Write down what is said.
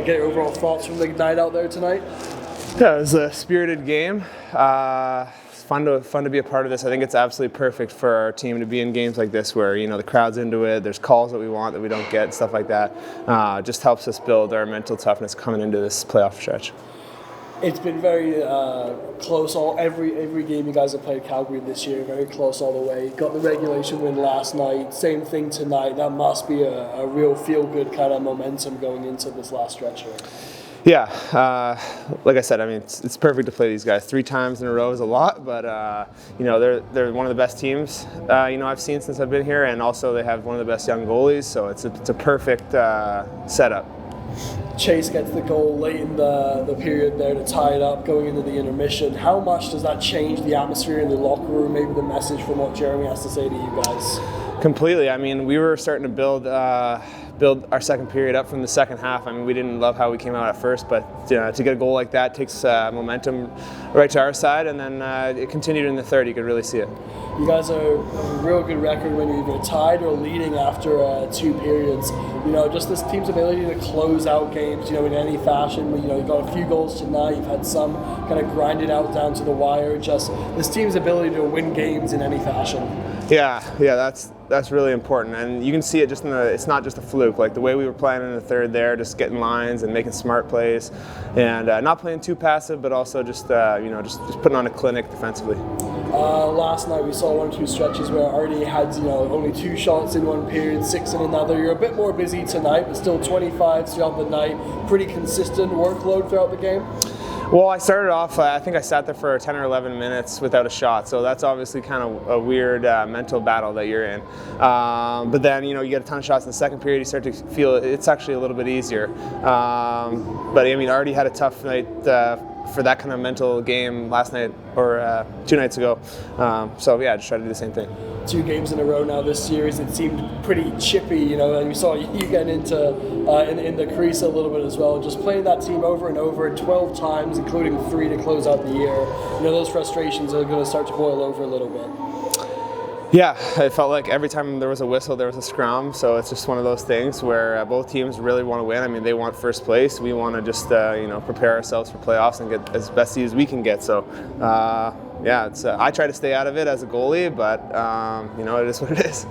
get your overall thoughts from the night out there tonight? Yeah, it was a spirited game. It's fun to be a part of this. I think it's absolutely perfect for our team to be in games like this where, the crowd's into it, there's calls that we want that we don't get, stuff like that. Just helps us build our mental toughness coming into this playoff stretch. It's been very close. Every game you guys have played Calgary this year, very close all the way. Got the regulation win last night. Same thing tonight. That must be a real feel-good kind of momentum going into this last stretch here. Yeah, like I said, it's perfect to play these guys 3 times in a row is a lot, but they're one of the best teams I've seen since I've been here, and also they have one of the best young goalies, so it's a perfect setup. Chase gets the goal late in the period there to tie it up going into the intermission. How much does that change the atmosphere in the locker room, maybe the message from what Jeremy has to say to you guys? Completely. We were starting to build our second period up from the second half. We didn't love how we came out at first, but to get a goal like that takes momentum right to our side, and then it continued in the third. You could really see it. You guys are a real good record when you're either tied or leading after 2 periods. Just this team's ability to close out games, in any fashion. You've got a few goals tonight. You've had some kind of grinded out down to the wire. Just this team's ability to win games in any fashion. Yeah, that's really important, and you can see it just it's not just a fluke. Like the way we were playing in the third there, just getting lines and making smart plays, and not playing too passive, but also just putting on a clinic defensively. Last night we saw 1 or 2 stretches where Artie had only 2 shots in one period, 6 in another. You're a bit more busy tonight, but still 25 throughout the night. Pretty consistent workload throughout the game. Well, I started off, I think I sat there for 10 or 11 minutes without a shot, so that's obviously kind of a weird mental battle that you're in. But then, you get a ton of shots in the second period, you start to feel it's actually a little bit easier. But Artie had a tough night for that kind of mental game last night, or 2 nights ago. So yeah, just try to do the same thing. 2 games in a row now this series. It seemed pretty chippy, and we saw you getting into in the crease a little bit as well. Just playing that team over and over 12 times, including 3 to close out the year. Those frustrations are going to start to boil over a little bit. Yeah, it felt like every time there was a whistle, there was a scrum. So it's just one of those things where both teams really want to win. They want first place. We want to just prepare ourselves for playoffs and get as best as we can get. So yeah, I try to stay out of it as a goalie, but it is what it is.